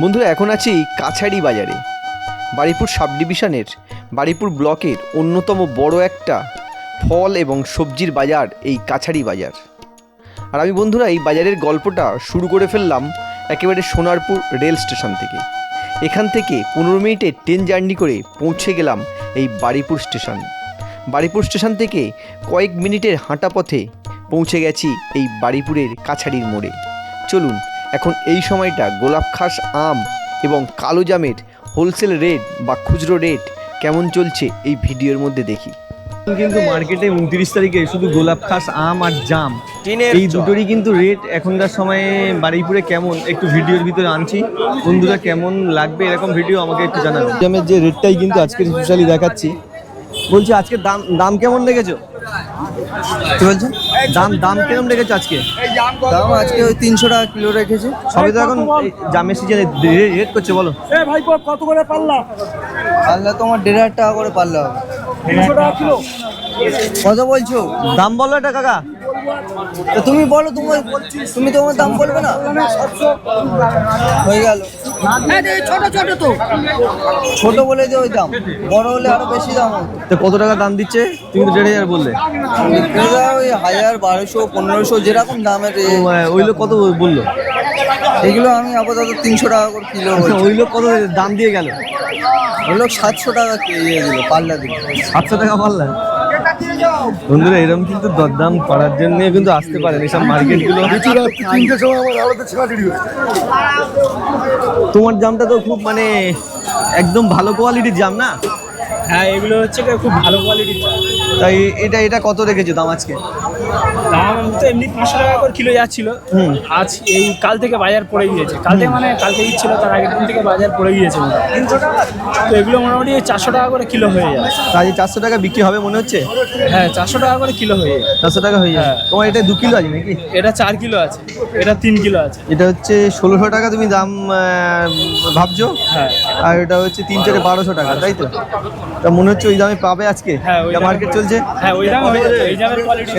বন্ধুরা এখন আছি কাছাড়ি বাজারে। বারুইপুর সাব ডিভিশনের বারুইপুর ব্লকের অন্যতম বড় একটা ফল এবং সবজির বাজার এই কাছাড়ি বাজার। আর আমি বন্ধুরা এই বাজারের গল্পটা শুরু করে ফেললাম একেবারে সোনারপুর রেল স্টেশন থেকে। এখান থেকে 15 মিনিটের ট্রেন জার্নি করে পৌঁছে গেলাম এই বারুইপুর স্টেশন। বারুইপুর স্টেশন থেকে কয়েক মিনিটের হাঁটা পথে পৌঁছে গেছি এই বারুইপুরের কাছাড়ির মোড়ে। চলুন এখন এই সময়টা গোলাপ খাস আম এবং কালো জামের হোলসেল রেট বা খুচরো রেট কেমন চলছে এই ভিডিওর মধ্যে দেখি। কিন্তু মার্কেটে 29 তারিখে শুধু গোলাপ খাস আম আর জাম এই দুটোরই কিন্তু রেট এখনকার সময়ে বারুইপুরে কেমন একটু ভিডিওর ভিতরে আনছি। বন্ধুরা কেমন লাগবে এরকম ভিডিও আমাকে একটু জানাবেন। জামের যে রেটটাই কিন্তু আজকে স্পেশালি দেখাচ্ছি। বলছি আজকে দাম কেমন রেখেছো? কি বলছো? দাম কেমন রেখেছো আজকে? দাম আজকে ওই 300 টাকা কিলো রেখেছে। সবই তো এখন জামের সিজনে রেট করছে। বলো ভাই কত করে পাল্লা? পাল্লা তোমার 1,500 টাকা করে পাল্লা হবে। 300 টাকা কিলো। কত বলছো? দাম বলো এটা কাকা। তো তুমি বলো, তুমি তোমার দাম বলবে না? হয়ে গেল। ছোট ছোট তো ছোট বলে যে ওই দাম, বড় হলে আরো বেশি দাম হবে। তো কত টাকা দাম দিচ্ছে? তুমি তো 1,500 বললে। ওই 1000, 1200, 1500 যেরকম দামের ওই লোক কত বললো? এগুলো আমি আপাতত 300 টাকা করে কিলো বলছি। ওই লোক কত দাম দিয়ে গেল? ওই লোক 700 টাকা ইয়ে দিল, পাল্লা দিল। 700 টাকা পারলেন? বন্ধুরা এরকম কিন্তু দরদাম করার জন্য কিন্তু আসতে পারেন এইসব মার্কেটগুলো। তোমার জামটা তো খুব মানে একদম ভালো কোয়ালিটির জাম না? হ্যাঁ, এগুলো হচ্ছে খুব ভালো কোয়ালিটির। তাই এটা কত রেখেছো দাম আজকে? দাম তো এমনি 500 টাকা করে কিলো যাচ্ছিল। আজ এই কাল থেকে বাজার পড়ে গিয়েছে। কাল থেকে মানে কালকে ঈদ ছিল, তার আগের দিন থেকে বাজার পড়ে গিয়েছে। তো এগুলো মোটামুটি 400 টাকা করে কিলো হয়ে যায়। তাই 400 টাকা বিক্রি হবে মনে হচ্ছে? হ্যাঁ, 400 টাকা করে কিলো হয়ে যায়। 400 টাকা হয়ে যায়। তোমার এটা 2 কিলো আছে নাকি? এটা 4 কিলো আছে, এটা 3 কিলো আছে। এটা হচ্ছে 1600 টাকা তুমি দাম ভাবছো। হ্যাঁ, আর এটা হচ্ছে 3 4 1200 টাকা, তাই তো? তা মনে হচ্ছে ওই দামে পাবে আজকে? হ্যাঁ, ওই মার্কেট চলছে। হ্যাঁ, ওই দাম হয়ে যাবে। এই দামের কোয়ালিটি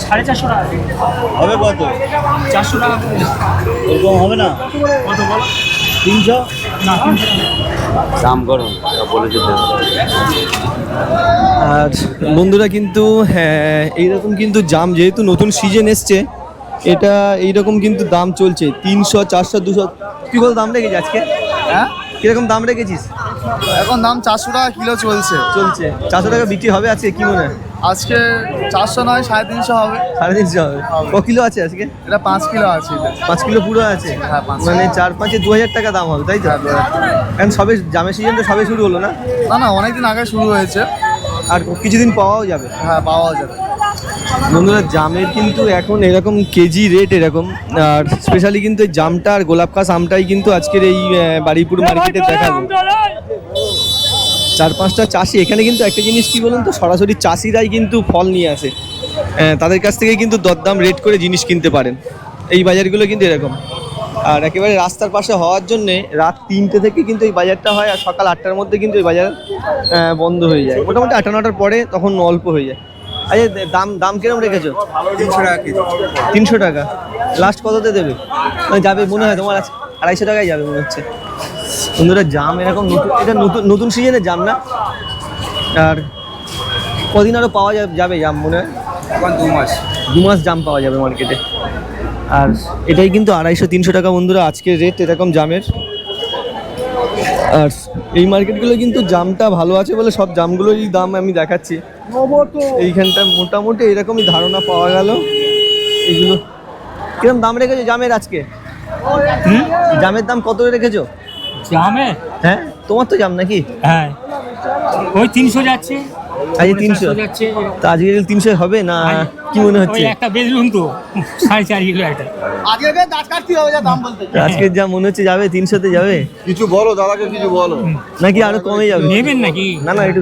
450 টাকা হবে। কত? 400 টাকা এরকম হবে না? কত বলো? 300 না, দাম করুন বলেছে। আর বন্ধুরা কিন্তু হ্যাঁ এইরকম কিন্তু জাম যেহেতু নতুন সিজন এসছে, এটা এইরকম কিন্তু দাম চলছে 300 400 200। কি বল দাম রেখেছিস আজকে? হ্যাঁ, কিরকম দাম রেখেছিস? এখন দাম 400 টাকা কিলো চলছে। 400 টাকা বিক্রি হবে আজকে কি মনে হয়? আজকে 400 নয় 350 হবে। 350 হবে। ক কিলো আছে আজকে? এটা 5 কিলো আছে। 5 কিলো পুরো আছে। হ্যাঁ, 5 মানে 4-5-এ 2000 টাকা দাম হবে, তাই তো? এখন সবে জামের সিজন তো সবে শুরু হলো না? না, অনেকদিন আগে শুরু হয়েছে। আর কিছুদিন পাওয়াও যাবে। হ্যাঁ, পাওয়া যাবে। বন্ধুরা জামের কিন্তু এখন এরকম কেজি রেট এরকম। আর স্পেশালি কিন্তু এই জামটা আর গোলাপ খাস আমটাই কিন্তু আজকের এই বারুইপুর মার্কেটে দেখাবো। 4-5টা চাষি এখানে কিন্তু একটা জিনিস কি বলুন তো, সরাসরি চাষিরাই কিন্তু ফল নিয়ে আসে। তাদের কাছ থেকে কিন্তু দরদাম রেট করে জিনিস কিনতে পারেন। এই বাজারগুলো কিন্তু এরকম। আর একেবারে রাস্তার পাশে হওয়ার জন্যে রাত 3টে থেকে কিন্তু এই বাজারটা হয়, আর সকাল 8টার মধ্যে কিন্তু এই বাজার বন্ধ হয়ে যায়। মোটামুটি 8-9টার পরে তখন অল্প হয়ে যায়। আচ্ছা দাম কিরকম রেখেছো? 300 টাকা কেজি। 300 টাকা। লাস্ট কততে দেবে? মানে যাবে মনে হয় তোমার 250 টাকায় যাবে মনে হচ্ছে। বন্ধুরা জাম এরকম এটা নতুন সিজনের জাম না? আর কদিন আরও পাওয়া যাবে জাম মনে হয়? 2 মাস জাম পাওয়া যাবে মার্কেটে। আর এটাই কিন্তু 250-300 টাকা বন্ধুরা আজকের রেট এরকম জামের। আর এই মার্কেটগুলো কিন্তু জামটা ভালো আছে বলে সব জামগুলোরই দাম আমি দেখাচ্ছি। এইখানটা মোটামুটি এরকমই ধারণা পাওয়া গেল। এইগুলো কিরকম দাম রেখেছো জামের আজকে? জামের দাম কত রেখেছো? জামে? হ্যাঁ, তোমার তো জাম নাকি? হ্যাঁ, ওই 300 যাচ্ছে। আজকে 300 যাচ্ছে। তা আজকে 300 হবে না কি মনে হচ্ছে? ওই একটা বেচলুন তো 4.5 কিলো একটা। আজকে দাঁত কাটতে হবে যা দাম বলতে। আজকে যা মনে হচ্ছে যাবে 300-তে যাবে কিছু বলো দাদাকে, কিছু বলো। নাকি আরো কমে যাবে? নেবেন নাকি? না একটু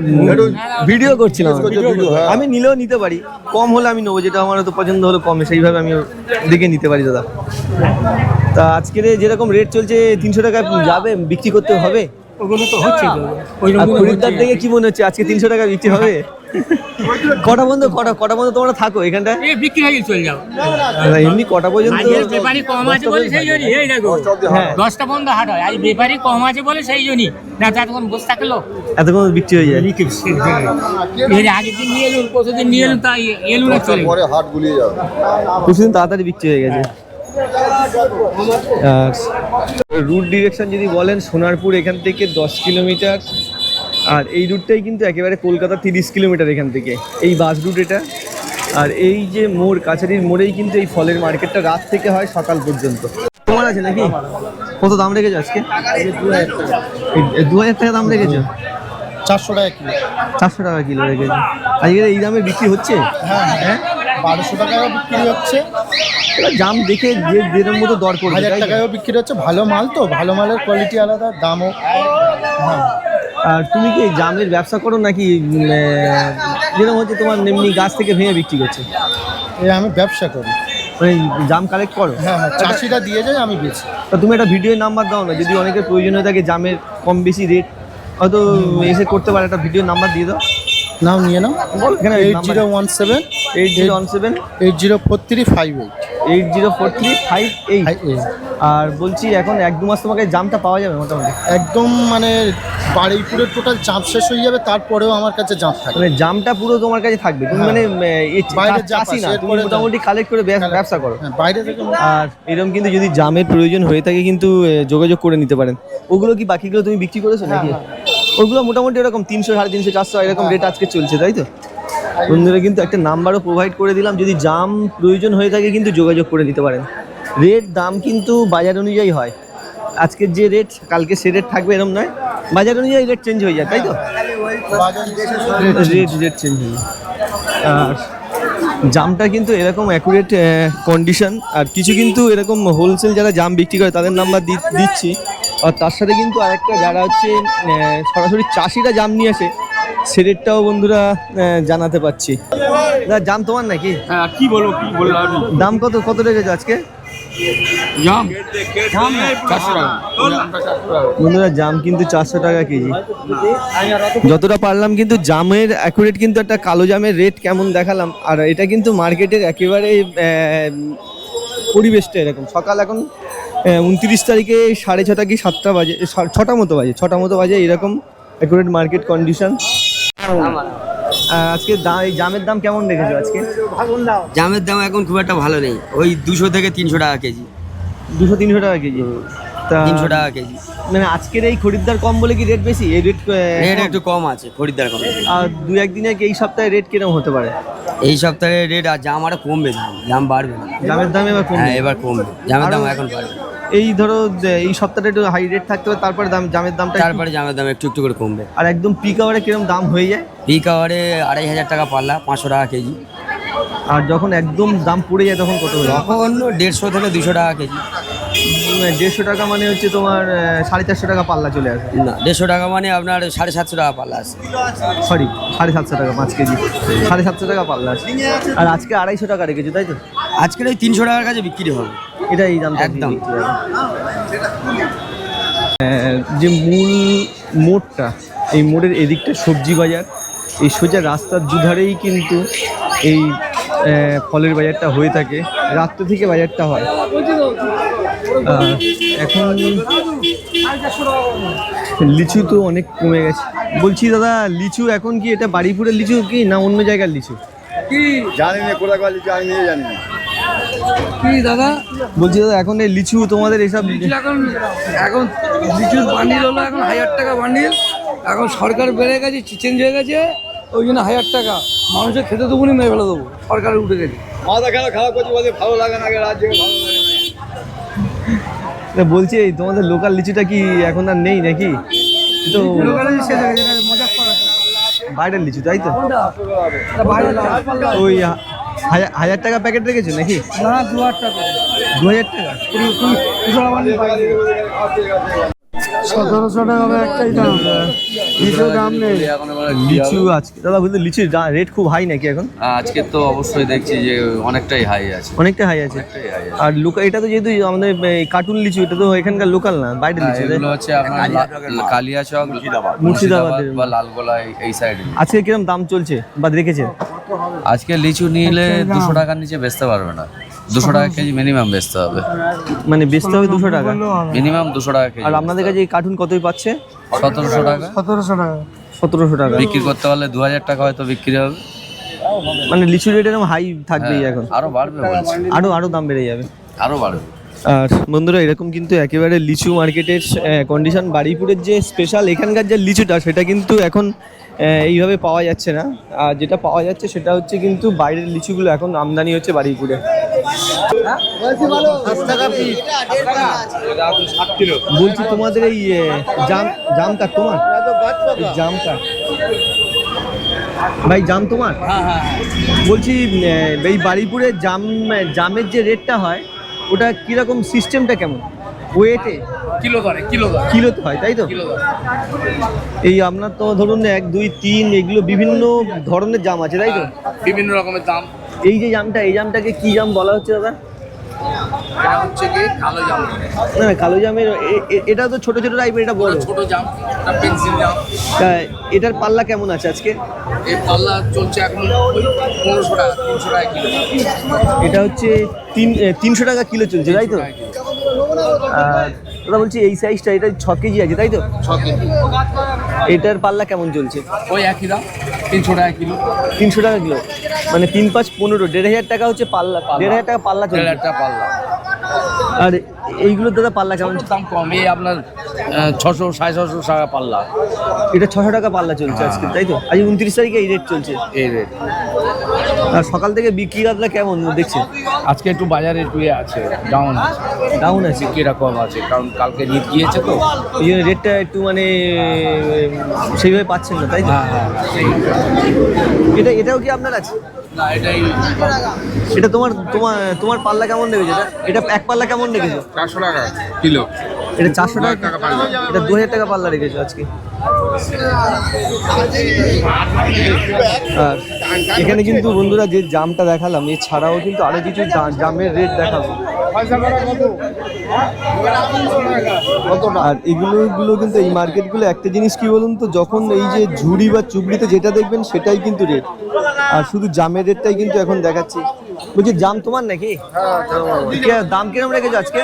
ভিডিও করছিলাম। হ্যাঁ। আমি নিলেও নিতে পারি, কম হলে আমি নেবো, যেটা আমার তো পছন্দ হলো কমে সেইভাবে আমি দেখে নিতে পারি দাদা। তা আজকের যেরকম রেট চলছে 300 টাকায় যাবে, বিক্রি করতে হবে? ওগুলো তো হচ্ছে ওই আর খরিদ্দার দেখে কি মনে হচ্ছে আজকে 300 টাকা বিক্রি হবে? কটা পর্যন্ত তোমরা থাকো এখানটায়? বিক্রি হয়ে চলে যাও। এমনি কটা পর্যন্ত? ব্যাপারী কম আছে বলে সেই জন্যই, এই দেখো হ্যাঁ 10টা পর্যন্ত হাট হয়, আজ ব্যাপারী কম আছে বলে সেই জন্যই, না তো এতক্ষণ বসে থাকলো। এতক্ষণ বিক্রি হয়ে যায়। এর আগের দিন নিয়ে এলুন, প্রতিদিন নিয়ে এলুন, তাই এলুন না চলে গেল। পরে হাট গুলিয়ে যাবে। কিছুদিন তাড়াতাড়ি বিক্রি হয়ে গেছে। আর রুট ডিরেকশন যদি বলেন, সোনারপুর এখান থেকে 10 কিলোমিটার, আর এই রুটটাই কিন্তু একেবারে কলকাতা 30 কিলোমিটার এখান থেকে, এই বাস রুট এটা। আর এই যে মোড়, কাছারির মোড়েই কিন্তু এই ফলের মার্কেটটা রাত থেকে হয় সকাল পর্যন্ত। তোমার আছে নাকি? কত দাম রেখেছো আজকে? 2000 টাকা দাম রেখেছো? 400 টাকা কিলো। 400 টাকা কিলো রেখেছো। আজকে এই দামে বিক্রি হচ্ছে? হ্যাঁ 1200 টাকাও বিক্রি হচ্ছে, এবার জাম দেখে যে যেরকম মতো দর করবে, 1000 তাই তো? টাকাও বিক্রি হচ্ছে। ভালো মাল তো, ভালো মালের কোয়ালিটি আলাদা, দামও। হ্যাঁ, আর তুমি কি জামের ব্যবসা করো নাকি যেরকম হচ্ছে তোমার এমনি গাছ থেকে ভেঙে বিক্রি করছে? এই আমি ব্যবসা করি। মানে জাম কালেক্ট করো? হ্যাঁ, চাষিরা দিয়ে যায়, আমি বেচি। তা তুমি একটা ভিডিওর নাম্বার দাও না, যদি অনেকের প্রয়োজন হয়ে থাকে জামের কম বেশি রেট হয়তো এসে করতে পারে, একটা ভিডিওর নাম্বার দিয়ে দাও। নাও নিয়ে নাও। এখানে 8017 8017 804358। 804358। আর বলছি এখন 1-2 মাস তোমাকে জামটা পাওয়া যাবে মোটামুটি? একদম মানে বারুইপুরের টোটাল চাপ শেষ হয়ে যাবে, তারপরেও আমার কাছে জাপ থাকে। মানে জামটা পুরো তোমার কাছে থাকবে? তুমি মানে বাইরে জাম চাষি না, আসে, তুমি এরপরে মোটামুটি কালেক্ট করে ব্যবসা করো? হ্যাঁ, বাইরে থেকে। আর এরকম কিন্তু যদি জামের প্রয়োজন হয়ে থাকে কিন্তু যোগাযোগ করে নিতে পারেন। ওগুলো কি বাকিগুলো তুমি বিক্রি করেছো নাকি? ওগুলো মোটামুটি এরকম 300, 350, 400 এরকম রেট আজকে চলছে, তাই তো? বন্ধুরা কিন্তু একটা নাম্বারও প্রোভাইড করে দিলাম, যদি জাম প্রয়োজন হয়ে থাকে কিন্তু যোগাযোগ করে নিতে পারেন। রেট দাম কিন্তু বাজার অনুযায়ী হয়, আজকের যে রেট কালকে সে রেট থাকবে এরকম নয়, বাজার অনুযায়ী রেট চেঞ্জ হয়ে যায়, তাই তো? রেট চেঞ্জ হয়ে যায়। আর জামটা কিন্তু এরকম অ্যাকুরেট কন্ডিশন, আর কিছু কিন্তু এরকম হোলসেল যারা জাম বিক্রি করে তাদের নাম্বার দিচ্ছি। আর তার সাথে কিন্তু আরেকটা যারা হচ্ছে সরাসরি চাষিরা জাম নিয়ে আসে, সে রেটটাও বন্ধুরা জানাতে পারছি। দাদা জাম তোমার নাকি? হ্যাঁ, কি বলবো আমি? দাম কত রেখেছো আজকে? জাম 400 টাকা। বন্ধুরা জাম কিন্তু 400 টাকা কেজি। যতটা পারলাম কিন্তু জামের অ্যাকুরেট কিন্তু একটা কালো জামের রেট কেমন দেখালাম। আর এটা কিন্তু মার্কেটের একেবারে পরিবেশটা এরকম। সকাল এখন 29 তারিখে 6:30 কি 7টা বাজে, 6টা মতো বাজে এরকম অ্যাকুরেট মার্কেট কন্ডিশন। আজকে এই জামের দাম কেমন রেখেছো আজকে? জামের দাম এখন খুব একটা ভালো নেই, ওই 200 থেকে 300 টাকা কেজি। 200-300 টাকা কেজি? তা 300 টাকা কেজি। মানে আজকের এই খরিদ্দার কম বলে কি রেট বেশি? এই রেট রেট একটু কম আছে, খরিদ্দার কম। আর 2-1 দিনে এই সপ্তাহে রেট কিরকম হতে পারে? এই সপ্তাহে রেট আর জাম আরো কমবে, জাম বাড়বে না। জামের দাম এবার কমবে? হ্যাঁ, এবার কমবে, জামের দাম এখন বাড়বে। এই ধরো এই সপ্তাহটা একটু হাই রেট থাকতে হবে, তারপরে জামের দামটা তারপরে জামের দাম একটু একটু করে কমবে। আর একদম পিক আওয়ারে কিরকম দাম হয়ে যায়? পিক আওয়ারে 2500 টাকা পাল্লা, 500 টাকা কেজি। আর যখন একদম দাম পড়ে যায় তখন কত হয়ে যায়? তখন 150 থেকে 200 টাকা কেজি। 150 টাকা মানে হচ্ছে তোমার 450 টাকা পাল্লা চলে আসে। না, 150 টাকা মানে আপনার 750 টাকা পাল্লা আছে। সরি, 750 টাকা 5 কেজি, 750 টাকা পাল্লা আছে। আর আজকে 250 টাকা রেখেছো, তাই তো? আজকের ওই 300 টাকার কাছে বিক্রি হবে। এটা এই দামটা একদম। যে মূল মোড়টা, এই মোড়ের এদিকটা সবজি বাজার, এই সোজা রাস্তার দুধারেই কিন্তু এই ফলের বাজারটা হয়ে থাকে, রাত্রে থেকে বাজারটা হয়। এখন লিচু তো অনেক কমে গেছে। বলছি দাদা, লিচু এখন কি এটা বারুইপুরের লিচু কি না অন্য জায়গার লিচু? জানি না কোথাকার লিচু, আমি নিজে জানি না। কি দাদা বলছি দাদা, এখন এই লিচু তোমাদের এইসব এখন লিচুর বান্ডিল হলো এখন 1000 টাকা বান্ডিল। এখন সরকার বেড়ে গেছে, চেঞ্জ হয়ে গেছে, ওই জন্য 1000 টাকা মানুষের খেতে দেবো, মেরে ফেলে দেবো, সরকারের উঠে গেছে। মাথা খারাপ করছি, বলছে ভালো লাগে না, রাজ্যে ভালো লাগে না। বলছি তোমাদের লোকাল লিচুটা কি এখন আর নেই নাকি? তো বাইরের লিচু, তাই তো? ওই 1000 টাকা প্যাকেট রেখেছো নাকি? না, 2000 টাকা। 2000 টাকা? 1700 টাকা একটাই দাম, লিচুর দাম নেই। লিচু আজকে দাদা বলতে লিচুর রেট খুব হাই নাকি এখন? আজকে তো অবশ্যই দেখছি যে অনেকটাই হাই আছে। অনেকটা হাই আছে। আর লোকাল এটা তো যেহেতু আমাদের কার্টুন লিচু, এটা তো এখানকার লোকাল না, বাইরের লিচু। এগুলো হচ্ছে আপনার কালিয়াচক, মুর্শিদাবাদের বা লালগোলা এই সাইডে। আজকে কিরকম দাম চলছে বা রেখেছেন? আজকে লিচু নিলে 200 টাকার নিচে বেচতে পারবে না, 200 টাকা কেজি মিনিমাম বেচতে হবে। মানে বেচতে হবে 200 টাকা মিনিমাম 200 টাকা কেজি। আর আপনাদের কাছে এই কার্টুন কতই পাচ্ছে? 1700 টাকা। 1700 টাকা বিক্রি করতে পারলে 2000 টাকা হয়তো বিক্রি হবে। মানে লিচু রেট এরকম হাই থাকবেই এখন? আরো বাড়বে বলছি, আরো দাম বেড়ে যাবে, আরো বাড়বে। আর বন্ধুরা এরকম কিন্তু একেবারে লিচু মার্কেটের কন্ডিশন। বারুইপুরের যে স্পেশাল এখানকার যে লিচুটা সেটা কিন্তু এখন এইভাবে পাওয়া যাচ্ছে না। আর যেটা পাওয়া যাচ্ছে সেটা হচ্ছে কিন্তু বাইরের লিচুগুলো এখন আমদানি হচ্ছে বারুইপুরে। বলছি তোমাদের এই জামটা তোমার? এই জামটা ভাই, জাম তোমার? বলছি এই বারুইপুরে জামের যে রেটটা হয় ওটা কিরকম, সিস্টেমটা কেমন? ওয়েটে কিলোতে হয় তাই তো? এই আপনার তো ধরুন 1, 2, 3 এগুলো বিভিন্ন ধরনের জাম আছে তাই তো? বিভিন্ন রকমের দাম। এই যে জামটা, এই জামটাকে কি জাম বলা হচ্ছে দাদা? এটা হচ্ছে কি কালো জাম। না কালো জামের এটা তো ছোট ছোট টাইপের, এটা বড় ছোট জাম, এটা পেন্সিল জাম। এটার পাল্লা কেমন আছে আজকে? এই পাল্লা চলছে এখন 1500 টাকা, 300 টাকা কিলো। এটা হচ্ছে 300 টাকা কিলো চলছে তাই তো? আর দাদা বলছি এই সাইজটা, এটা 6 কেজি আছে তাই তো? 6 কেজি। এটার পাল্লা কেমন চলছে? ওই একই দাম, 300 টাকা কিলো। 300 টাকা কিলো, মানে 3, 5, 15, 1500 টাকা হচ্ছে পাল্লা। 1500 টাকা পাল্লা চলছে। 1500 টাকা পাল্লা। আর এইগুলো দাদা পাল্লা কেমন? দাম কম, এই আপনার 600, 650 টাকা পাল্লা। এটা 600 টাকা পাল্লা চলছে আজকে তাই তো? আজ 29 তারিখে এই রেট চলছে। এই রেট। আর সকাল থেকে বিক্রি বাদলা কেমন দেখছেন? আজকে একটু বাজারে একটু আছে, ডাউন আছে, কিরকম আছে, কারণ কালকে ঈদ গিয়েছে তো, এই জন্য রেটটা একটু মানে সেইভাবে পাচ্ছেন না তাই তো? এটাও কি আপনার আছে? না এটাই এটা তোমার পাল্লা কেমন রেখেছো? এটা এক পাল্লা কেমন রেখেছো? 400 টাকা কিলো। এটা 400 টাকা পাল্লা, এটা 2000 টাকা পাল্লা রেখেছো আজকে। আর এখানে কিন্তু বন্ধুরা যে জামটা দেখালাম এছাড়াও কিন্তু আরো কিছু জামের রেট দেখাবো। আর এগুলো কিন্তু এই মার্কেটগুলো একটা জিনিস কি বলুন তো, যখন এই যে ঝুড়ি বা চুবড়িতে যেটা দেখবেন সেটাই কিন্তু রেট, আর শুধু জামের রেটটাই কিন্তু এখন দেখাচ্ছি। বলছি জাম তোমার নাকি? দাম কিরম রেখেছো আজকে?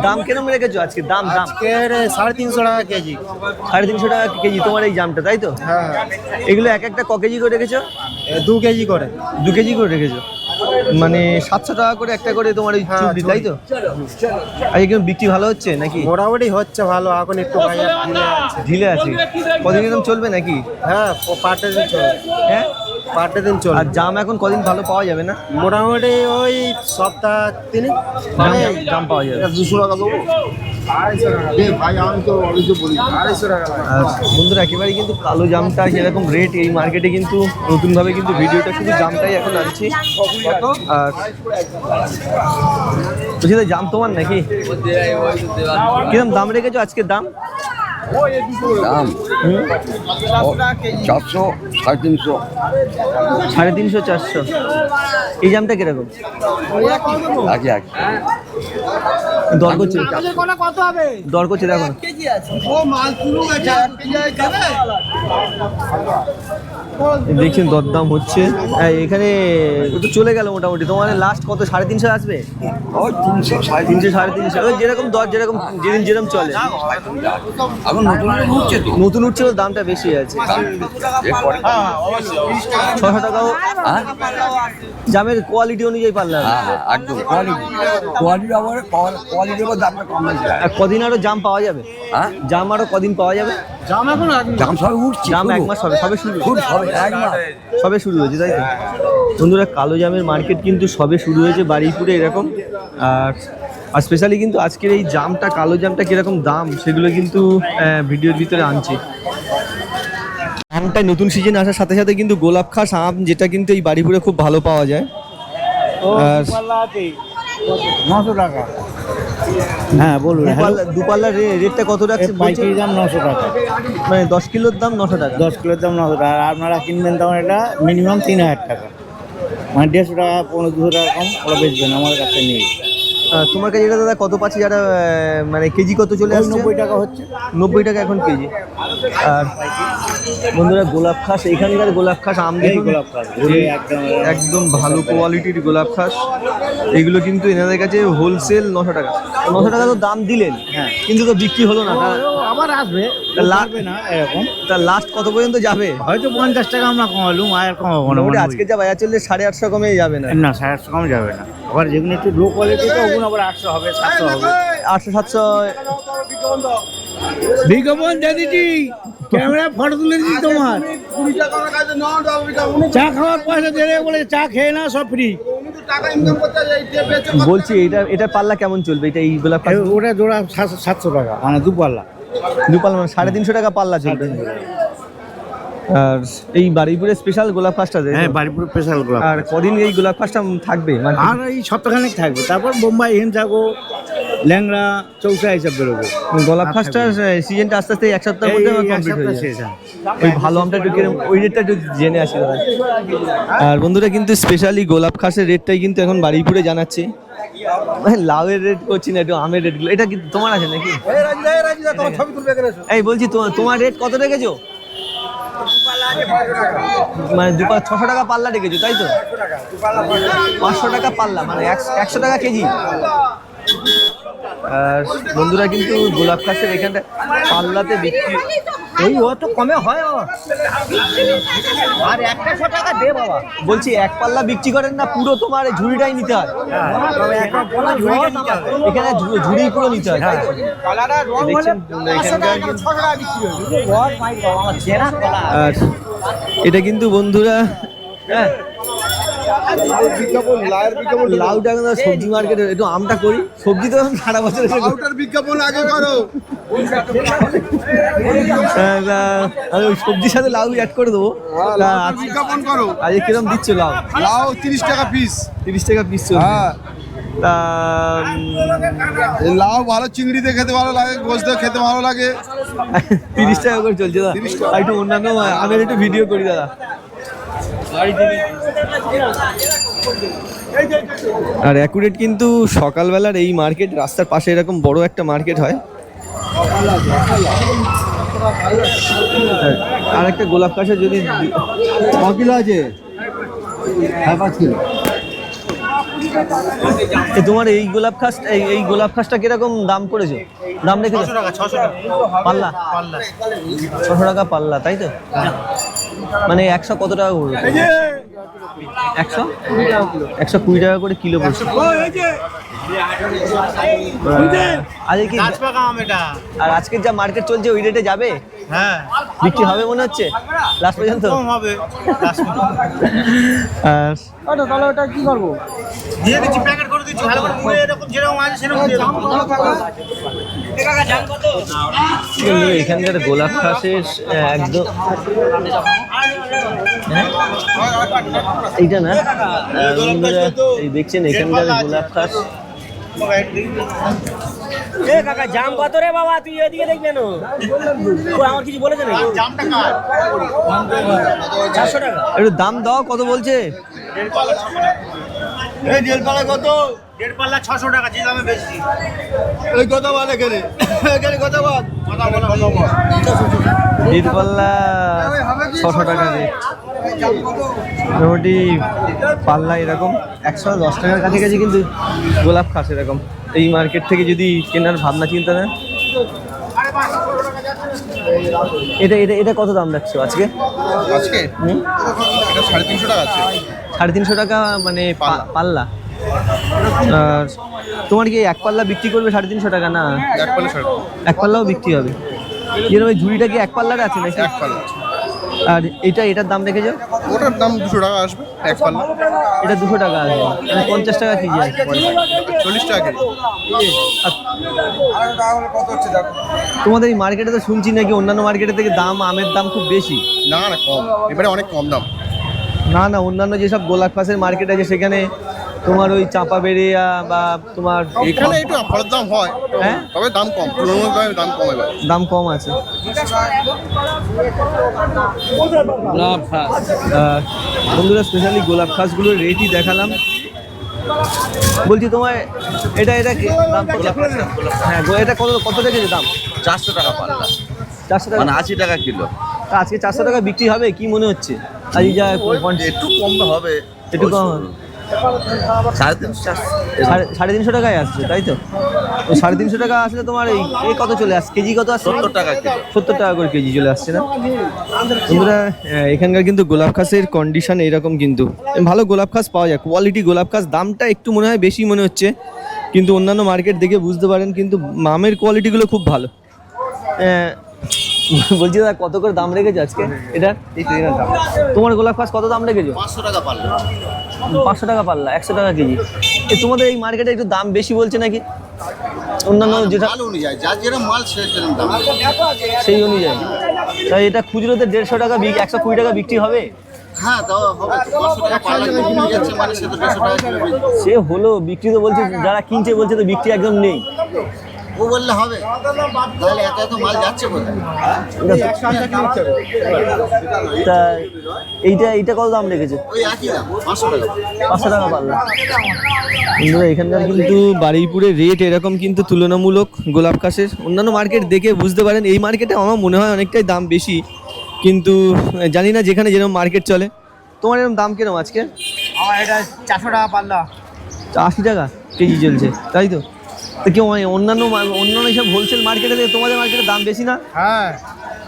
দাম কিরম রেখেছো আজকে? দাম 350 টাকা কেজি। 350 টাকা কেজি তোমার এই জামটা তাই তো? এগুলো এক একটা ক কেজি করে রেখেছো? 2 কেজি করে। 2 কেজি করে রেখেছো, মানে 700 টাকা করে একটা করে তোমার ওই চুবড়ি তাই তো? আর এগুলো বিক্রি ভালো হচ্ছে নাকি? মোটামুটি হচ্ছে ভালো, এখন একটু বাজার ঢিলে আছে। কদিন এরকম চলবে নাকি? হ্যাঁ, পার্টে দিন চলে। হ্যাঁ, পার্টে দিন চলে। আর জাম এখন কদিন ভালো পাওয়া যাবে না? মোটামুটি ওই সপ্তাহ 3 জাম পাওয়া যাবে। 200 টাকা দেবো। 250 টাকা। ভাই আমি তো অলরেডি বলি 250 টাকা। আর বন্ধুরা একেবারে কিন্তু কালো জামটা যেরকম রেট এই মার্কেটে কিন্তু নতুনভাবে কিন্তু ভিডিওটা শুধু জামটাই এখন আনছি। আর বলছি জাম তোমার নাকি? কিরকম দাম রেখেছো আজকের দাম? দাম 400, 350। 350, 400। এই জামটা কিরকম? আগে দর করছে, দর করছে দেখো। দেখছেন দরদাম হচ্ছে। এখানে তো চলে গেল মোটামুটি। তোমার লাস্ট কত? 350 আসবে? ওই 300, 350, 350। ওই যেরকম দর, যেরকম যেদিন যেরকম চলে। এখন নতুন উঠছে তো। নতুন উঠছে তো দামটা বেশি আছে। 600 টাকাও জামের কোয়ালিটি অনুযায়ী পাল্লা। একদম কোয়ালিটি আবার কোয়ালিটির উপর দামটা কম হয়েছে। আর কদিন আরো জাম পাওয়া যাবে? জাম আরো কদিন পাওয়া যাবে? দাম সব উঠছে। জাম 1 মাস হবে, সবে শুরু, সবে 1 মাস সবে শুরু হয়েছে তাই তো? বন্ধুরা কালো জামের মার্কেট কিন্তু সবে শুরু হয়েছে বারুইপুরে এরকম। আর স্পেশালি কিন্তু আজকের এই জামটা, কালো জামটা কিরকম দাম সেগুলো কিন্তু ভিডিওর ভিতরে আনছি। আমটাই নতুন সিজন আসার সাথে সাথে কিন্তু গোলাপ খাস আম, যেটা কিন্তু এই বারুইপুরে খুব ভালো পাওয়া যায়। আর 900 টাকা। হ্যাঁ বলুন দুপাল্লার রেটটা কত রাখছে পাইকারি দাম 900 টাকা, মানে 10 কিলোর দাম 900 টাকা। 10 কিলোর দাম 900 টাকা। আর আপনারা কিনবেন তখন এটা মিনিমাম 3000 টাকা, মানে 150 টাকা 200 টাকা কম ওরা বেচবেন আমাদের কাছে নিয়ে। তোমার কাছে এটা দাদা কত পাচ্ছি যারা মানে কেজি কত চলে আসছে? 90 টাকা হচ্ছে। 90 টাকা এখন কেজি। আর বন্ধুরা গোলাপ খাস, এখানকার গোলাপ খাস আম দেখুন, গোলাপ খাস একদম ভালো কোয়ালিটির গোলাপ খাস। এগুলো কিন্তু এনাদের কাছে হোলসেল 900 টাকা। 900 টাকা তো দাম দিলেন, হ্যাঁ, কিন্তু তো বিক্রি হলো না। আবার আসবে, লাগবে না এরকম। তা লাস্ট কত পর্যন্ত যাবে? হয়তো 50 টাকা আমরা কমালুম, আর কমাবো না। মোটামুটি আজকে যা বাজার চলছে 850 কমে যাবে না? না 850 কম যাবে না। আবার যেগুলো একটু লো কোয়ালিটি তো ওগুলো আবার 800 হবে, 700 হবে। 800-700 বিজ্ঞাপন দিদি, ক্যামেরা ফটো তুলে দিচ্ছি তোমার। চা খাওয়ার পয়সা দেবে বলে চা খেয়ে না, সব ফ্রি। বলছি এটা পাল্লা কেমন চলবে? এটা এই গোলাপ খাস ওটা জোড়া 700 টাকা, মানে দুপাল্লা। দুপাল্লা মানে 350 টাকা পাল্লা চলবে। আর এই বারুইপুরের স্পেশাল গোলাপ খাসটা হ্যাঁ, বাড়িপুর স্পেশাল গোলাপ। আর কদিন এই গোলাপ খাসটা থাকবে? মানে আর এই সপ্তাহখানেক থাকবে, তারপর বোম্বাই হিমসাগো, ল্যাংড়া, চৌসা এইসব বেরোবে। গোলাপ খাসটার সিজনটা আস্তে আস্তে এক সপ্তাহের মধ্যে কমপ্লিট হয়ে যাবে। ওই ভালো আমটা একটু কিরকম, ওই রেটটা একটু জেনে আসি দাদা। আর বন্ধুরা কিন্তু স্পেশালি গোলাপ খাসের রেটটাই কিন্তু এখন বারুইপুরে জানাচ্ছে। লাউয়ের রেট করছি না, একটু আমের রেটগুলো। এটা কি তোমার আছে নাকি? এই বলছি তোমার রেট কত রেখেছো? মানে 600 টাকা পাল্লা রেখেছো, তাই তো? 500 টাকা পাল্লা, মানে 100 টাকা কেজি। আর বন্ধুরা কিন্তু গোলাপ খাসের এখানটা পাল্লাতে বিক্রি, এই অত কমে হয়? আর 100 টাকা দে বাবা। বলছি এক পাল্লা বিক্রি করেন না, পুরো তোমার ঝুড়িটাই নিতে হয়? এখানে ঝুড়ি পুরো নিতে হয়। দেখছেন আর এটা কিন্তু বন্ধুরা, হ্যাঁ লাউটা সবজি মার্কেটে, একটু আমটা করি। সবজি তো সারা বছর বিজ্ঞাপন আগে করো। আমি ওই সবজির সাথে লাউ অ্যাড করে দেবো। বিজ্ঞাপন করো। আজকে কিরম দিচ্ছ লাউ? লাউ 30 টাকা পিস। 30 টাকা পিস চলছে। হ্যাঁ, তা এই লাউ ভালো, চিংড়িতে খেতে ভালো লাগে, গোস দিয়ে খেতে ভালো লাগে। 30 টাকা করে চলছে দাদা। আর একটু অন্যান্য আমের একটু ভিডিও করি দাদা। আর অ্যাকুরেট কিন্তু সকালবেলার এই মার্কেট, রাস্তার পাশে এরকম বড় একটা মার্কেট হয়। আর একটা গোলাপ খাসে যদি 5 কিলো আছে, 5 কিলো। তোমার এই গোলাপ খাস, এই গোলাপ খাসটা কিরকম দাম করেছো? দাম রেখেছো? 600 টাকা পাল্লা। 600 টাকা পাল্লা, তাই তো? মানে 100 কত টাকা করবে? 120 টাকা করে কিলো পড়ছে। আজকে কি আর আজকের যা মার্কেট চলছে ওই রেটে যাবে? হ্যাঁ, বিক্রি হবে মনে হচ্ছে লাস্ট পর্যন্ত? হবে। আর তাহলে ওটা কি করবো? দিয়ে দিচ্ছি, প্যাকেট করে দিচ্ছি, ভালো করে মুড়ে এরকম যেরকম আছে সেরকম দিয়ে দাও। এখানকার গোলাপ খাসের একদম এইটা না, এই দেখছেন এখানকার গোলাপ খাস। কাকা জাম কত রে বাবা? তুই এদিকে দেখ কেন? আমার কিছু বলেছে নাকি? 400 টাকা। একটু দাম দাও, কত বলছে? এই জেলপালা কত? 1.5 পাল্লা 600 টাকা, যে দামে বেশি। এই কত বল এখানে? এখানে কত বল? পাল্লা 600 টাকা রেট। মোটামুটি পাল্লা এরকম 110 টাকার কাছাকাছি কিন্তু গোলাপ খাস এরকম। এই মার্কেট থেকে যদি কেনার ভাবনা চিন্তা নেন, এটা এটা এটা কত দাম রাখছো আজকে? আজকে এটা 350 টাকা আছে। 350 টাকা মানে পাল্লা। আর তোমার কি এক পাল্লা বিক্রি করবে 350 টাকা? না, এক পাল্লা 60। এক পাল্লাও বিক্রি হবে। যেরকম ওই ঝুড়িটা কি এক পাল্লার আছে নাকি? এক পাল্লা। আর এটার দাম রেখেছো? ওটার দাম 200 টাকা আসবে এক পাল্লা। এটা 200 টাকা আসবে, মানে 50 টাকা কেজি আসবে। 40 টাকা কেজি। তোমাদের এই মার্কেটে তো শুনছি নাকি অন্যান্য মার্কেটের থেকে দাম, আমের দাম খুব বেশি? না না, কম, এবারে অনেক কম দাম। না না, অন্যান্য যেসব গোলাপ খাসের মার্কেট আছে সেখানে তোমার ওই চাপা বেরিয়া বা তোমার এখানে একটু ফলের দাম হয়, হ্যাঁ তবে দাম কম, তুলনামূলক দাম কম এবার। দাম কম আছে। বন্ধুরা স্পেশালি গোলাপ খাসগুলোর রেটই দেখালাম। বলছি তোমার এটা দাম কত? হ্যাঁ এটা কত রেখেছে দাম? 400 টাকা পাল্লা, 400 টাকা, মানে 80 টাকা কিলো। তা আজকে 400 টাকা বিক্রি হবে কি মনে হচ্ছে? আজ যা একটু কম হবে, একটু কম হবে। 350 টাকায় আসছে তাই তো? 350 টাকা আসলে তোমার এই কত চলে আসছে? কেজি কত আসছে? 70 টাকা কিলো। 70 টাকা করে কেজি চলে আসছে না বন্ধুরা? এখানকার কিন্তু গোলাপ খাসের কন্ডিশন এরকম, কিন্তু ভালো গোলাপ খাস পাওয়া যায়, কোয়ালিটি গোলাপ খাস। দামটা একটু মনে হয় বেশি মনে হচ্ছে, কিন্তু অন্যান্য মার্কেট দেখে বুঝতে পারেন কিন্তু মামের কোয়ালিটিগুলো খুব ভালো। বলছি দাদা কত করে দাম রেখেছো আজকে এটা? তোমার গোলাপ খাস কত দাম রেখেছো? 500 টাকা পাল্লা। 500 টাকা পাল্লা, 100 টাকা কেজি। তোমাদের এই মার্কেটে একটু দাম বেশি বলছে নাকি অন্যান্য যেটা? মাল অনুযায়ী, যার যেরকম মাল সেরকম দাম। সেই অনুযায়ী তাই এটা খুচরোতে 150 টাকা 120 টাকা বিক্রি হবে। হ্যাঁ তাও হবে, 500 টাকা পাল্লা কিনে যাচ্ছে মানে সে তো 150 টাকা কিলো বেচবে। সে হলো, বিক্রি তো বলছে, যারা কিনছে বলছে তো বিক্রি একদম নেই। ও বললে হবে, তাহলে এত মাল যাচ্ছে কোথায়? তা এইটা কত দাম রেখেছে? ওই একই দাম, 500 টাকা। 500 টাকা পাল্লা। বন্ধুরা এখানকার কিন্তু বারুইপুরের রেট এরকম, কিন্তু তুলনামূলক গোলাপ খাসের অন্যান্য মার্কেট দেখে বুঝতে পারেন এই মার্কেটে আমার মনে হয় অনেকটাই দাম বেশি, কিন্তু জানি না যেখানে যেরকম মার্কেট চলে। তোমার এরকম দাম কিরকম আজকে? আমার এটা 400 টাকা পাল্লা। 80 টাকা কেজি চলছে তাই তো? তো কেউ অন্যান্য সব হোলসেল মার্কেটে থেকে তোমাদের মার্কেটে দাম বেশি না? হ্যাঁ,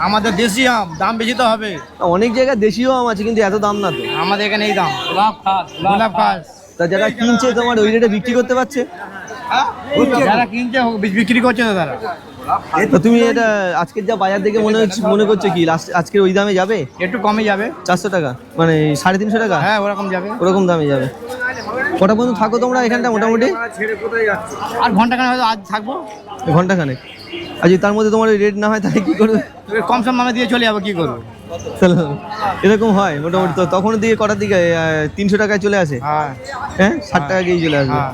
আমাদের দেশি আম, দাম বেশি তো হবে। অনেক জায়গায় দেশীয় আম আছে কিন্তু এত দাম না তো। আমাদের এখানে এই দাম। গোলাপ খাস তা যারা কিনছে তোমার ওই রেটে বিক্রি করতে পারছে? যারা কিনছে বিক্রি করছে তো তারা। তো তুমি এটা আজকের যা বাজার দেখে মনে করছো কি আজকের ওই দামে যাবে? একটু কমে যাবে। 400 টাকা মানে 350 টাকা? হ্যাঁ ওরকম যাবে। ওরকম দামে যাবে। কটা পর্যন্ত থাকো তোমরা এখানটা মোটামুটি? আর ঘন্টাখানেক হয়তো আজ থাকবো। ঘন্টাখানেক। আর যদি তার মধ্যে তোমার রেট না হয় তাহলে কি করবে? কম সম দামে দিয়ে চলে যাবো, কি করবো? এরকম হয় মোটামুটি। তো তখন দিকে কটার দিকে 300 টাকায় চলে আসে? হ্যাঁ হ্যাঁ 60 টাকা কেজি চলে আসবে। হ্যাঁ।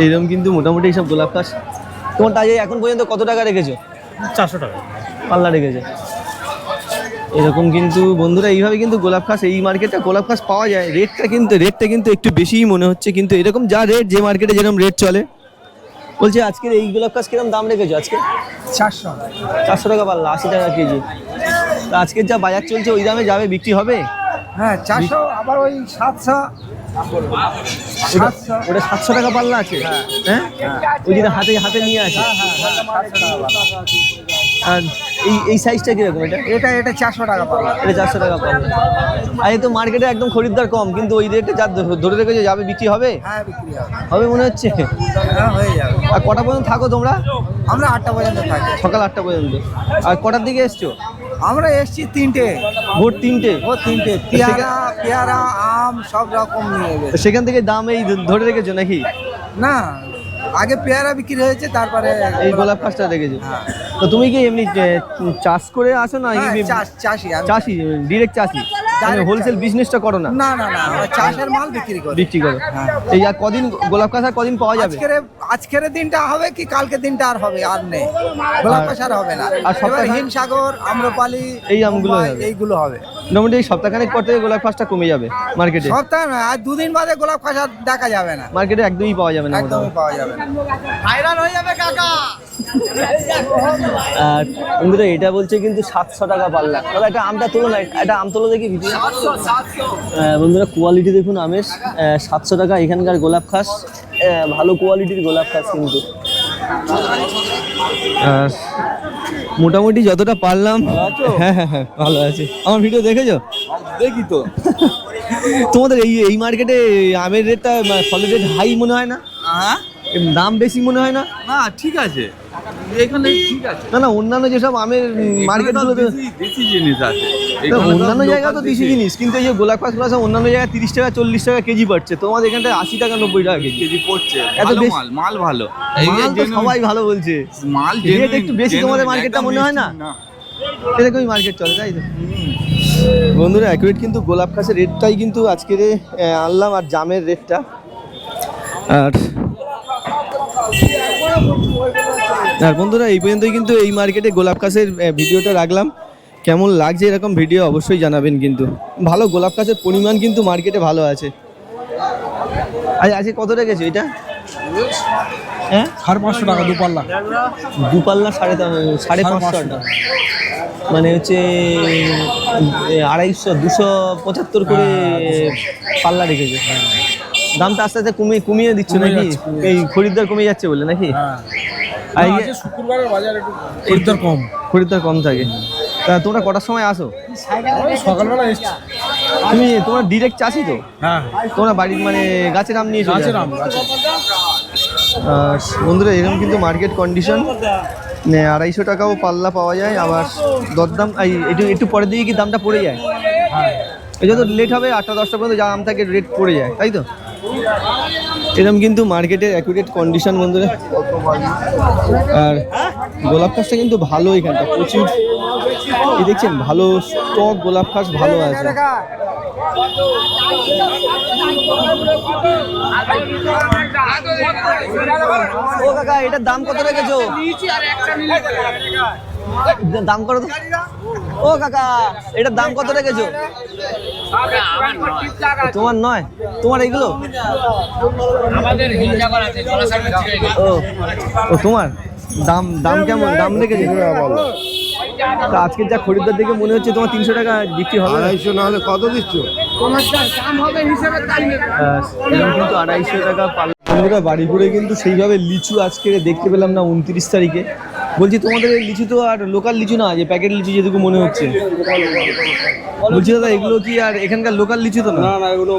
এইরকম কিন্তু মোটামুটি এইসব গোলাপ খাস। তোমার তাই এখন পর্যন্ত কত টাকা রেখেছো? 400 টাকা পাল্লা রেখেছে। এরকম কিন্তু বন্ধুরা এইভাবে কিন্তু গোলাপ খাস, এই মার্কেটে গোলাপ খাস পাওয়া যায়। রেটটা কিন্তু একটু বেশিই মনে হচ্ছে, কিন্তু এরকম যা রেট, যে মার্কেটে যেরকম রেট চলে। বলছি আজকের এই গোলাপ খাস কিরকম দাম রেখেছো আজকে? 400 টাকা পাল্লা, 80 টাকা কেজি। তা আজকের যা বাজার চলছে ওই দামে যাবে, বিক্রি হবে? হ্যাঁ 400, আবার ওই 700। ওটা 700 টাকা পাল্লা আছে? হ্যাঁ ওই যেটা হাতে নিয়ে আছে। আর এই সাইজটা কিরকম? এটা 400 টাকা পাল্লা। এটা 400 টাকা পাল্লা। আর এই তো মার্কেটে একদম খরিদ্দার কম, কিন্তু ওই রেটে যা ধরে রেখেছে যাবে, বিক্রি হবে? হ্যাঁ বিক্রি হবে। হবে মনে হচ্ছে। হ্যাঁ হয়ে যাবে। আর কটা পর্যন্ত থাকো তোমরা? আমরা 8টা পর্যন্ত থাকি। সকাল 8টা পর্যন্ত। আর কটার দিকে এসছো? আমরা এসছি 3টে। ভোর 3টে? ও 3টে। পেয়ারা আম সব রকম নিয়ে গেছে। তো সেখান থেকে দাম এই ধরে রেখেছো নাকি? না, আগে পেয়ারা বিক্রি হয়েছে, তারপরে এই গোলাপ খাসটা রেখেছো। তো তুমি কি এমনি চাষ করে আসো না? চাষি। চাষি, ডিরেক্ট চাষি, হোলসেল বিজনেসটা করো না? না আমরা চাষের মাল বিক্রি করো। এই আর কদিন গোলাপ খাস আর কদিন পাওয়া যাবে? আজকের দিনটা হবে কি কালকে দিনটা আর হবে? আর নেই, গোলাপ খাস আর হবে না। আর সপ্তাহে হিমসাগর, আম্রপালি, এই আমগুলো হবে। এইগুলো হবে। মোটামুটি এই সপ্তাহখানেক পর থেকে গোলাপ খাসটা কমে যাবে মার্কেটে। সপ্তাহ না, আর 2 দিন বাদে গোলাপ খাস আর দেখা যাবে না মার্কেটে, একদমই পাওয়া যাবে না। একদমই পাওয়া যাবে না। ভাইরাল হয়ে যাবে কাকা। আর বন্ধুরা এটা বলছে কিন্তু 700 টাকা পাল্লা। দাদা এটা আমটা তোলো না, এটা আম তোলো দেখি ভিডিও। বন্ধুরা কোয়ালিটি দেখুন আমের। 700 টাকা এখানকার গোলাপ খাস, ভালো কোয়ালিটির গোলাপ খাস কিন্তু। মোটামুটি যতটা পারলাম। হ্যাঁ ভালো আছে। আমার ভিডিও দেখেছো? দেখি তো। তোমাদের এই মার্কেটে আমের রেটটা, ফলের রেট হাই মনে হয় না? হ্যাঁ, দাম বেশি মনে হয় না? না ঠিক আছে, এখানে ঠিক আছে। না অন্যান্য যেসব আমের মার্কেটগুলোতে দেশি জিনিস আছে। অন্যান্য জায়গা তো দেশি জিনিস, কিন্তু এই যে গোলাপ খাসগুলো সব অন্যান্য জায়গায় 30 টাকা 40 টাকা কেজি পড়ছে, তোমাদের এখানটায় 80 টাকা 90 টাকা কেজি পড়ছে। এত ভালো বেশি? মাল ভালো। মাল তো সবাই ভালো বলছে, মাল রেট একটু বেশি তোমাদের মার্কেটটা মনে হয় না? এরকমই মার্কেট চলে তাই তো? বন্ধুরা অ্যাকুরেট কিন্তু গোলাপ খাসের রেটটাই কিন্তু আজকের আনলাম, আর জামের রেটটা আর আর বন্ধুরা এই পর্যন্তই কিন্তু এই মার্কেটে গোলাপ গাছের ভিডিওটা রাখলাম। কেমন লাগছে এরকম ভিডিও অবশ্যই জানাবেন। কিন্তু ভালো গোলাপ গাছের পরিমাণ কিন্তু মার্কেটে ভালো আছে। আজকে কত রেখেছো এটা? হ্যাঁ 550 টাকা দুপাল্লা। দুপাল্লা 550 টাকা, মানে হচ্ছে 250 275 করে পাল্লা রেখেছে। দামটা আস্তে আস্তে কমিয়ে দিচ্ছ নাকি? এই খরিদ্দার কমে যাচ্ছে বলে নাকি? শুক্রবারের বাজার একটু খরিদ্দার কম থাকে। তা তোমরা কটার সময় আসো? সকালবেলা এসছি। তোমরা ডিরেক্ট চাষি তো? হ্যাঁ তোমরা বাড়ির মানে গাছের আম নিয়েছো? বন্ধুরা এরকম কিন্তু মার্কেট কন্ডিশন। 250 টাকাও পাল্লা পাওয়া যায়, আবার দরদাম একটু পরের দিকে কি দামটা পড়ে যায়? এই যত লেট হবে 8টা 10টা পর্যন্ত যা আম থাকে রেট পড়ে যায়, তাই তো? এরকম কিন্তু মার্কেটের অ্যাকুরেট কন্ডিশন বন্ধুরা। আর গোলাপ গাছটা কিন্তু ভালো, এখানটা প্রচুর এই দেখছেন ভালো স্টক গোলাপ গাছ ভালো আছে। ও কাকা এটার দাম কত রেখেছো? দাম কত? ও কাকা এটার দাম কত রেখেছো? তোমার নয়, তোমার এইগুলো? ও তোমার দাম কেমন দাম রেখেছে? তা আজকের যা খরিদ্দার দেখে মনে হচ্ছে তোমার 300 টাকা বিক্রি হবে। 250 না হলে কত দিচ্ছ? এরকম কিন্তু 250 টাকা পাল্লা। বন্ধুরা বাড়িপুরে কিন্তু সেইভাবে লিচু আজকে দেখতে পেলাম না 29 তারিখে। বলছি তোমাদের এই লিচু তো আর লোকাল লিচু না, যে প্যাকেট লিচু যেটুকু মনে হচ্ছে। বলছি দাদা এগুলো কি আর এখানকার লোকাল লিচু তো না? না এগুলো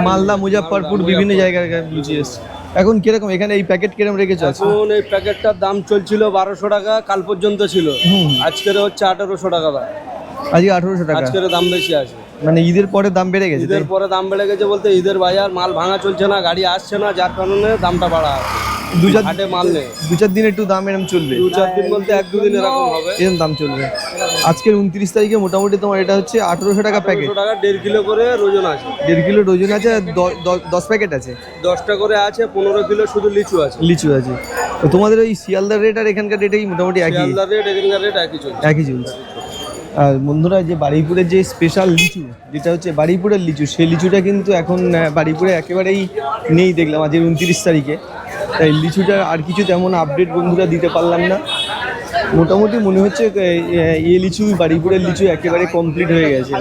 মালদা মুজাফফরপুর বিভিন্ন জায়গার লিচু এসছে। এখন কিরকম এখানে এই প্যাকেট কিরকম রেখেছো? এখন এই প্যাকেটটার দাম চলছিল 1200 টাকা, কাল পর্যন্ত ছিল। আজকের হচ্ছে 1800 টাকা দাম। আজকে 1800 টাকা। আজকের দাম বেশি আছে, মানে ঈদের পরে দাম বেড়ে গেছে। ঈদের পরে দাম বেড়ে গেছে বলতে ঈদের বাজার মাল ভাঙা চলছে না, গাড়ি আসছে না, যার কারণে দামটা বাড়া আছে। হাটে মাল নেই, 2-4 দিন একটু দাম এরকম চলবে। 2-4 দিন বলতে 1-2 দিন এরকম হবে, এরকম দাম চলবে। আজকের 29 তারিখে মোটামুটি তোমার এটা হচ্ছে 1800 টাকা প্যাকেট। 1800 টাকা 1.5 কিলো করে ওজন আছে। 1.5 কিলো ওজন আছে, 10 প্যাকেট আছে। 10টা করে আছে, 15 কিলো শুধু লিচু আছে। লিচু আছে। তো তোমাদের ওই শিয়ালদার রেট আর এখানকার রেটেই মোটামুটি একই? শিয়ালদার রেট এখানকার রেট একই চলছে। একই চলছে। আর বন্ধুরা যে বারুইপুরের যে স্পেশাল লিচু, যেটা হচ্ছে বারুইপুরের লিচু, সেই লিচুটা কিন্তু এখন বারুইপুরে একেবারেই নেই দেখলাম আজকে 29 তারিখে। তাই লিচুটার আর কিছু তেমন আপডেট বন্ধুরা দিতে পারলাম না। মোটামুটি মনে হচ্ছে এই লিচু বারুইপুরের লিচু একেবারে কমপ্লিট হয়ে গেছে।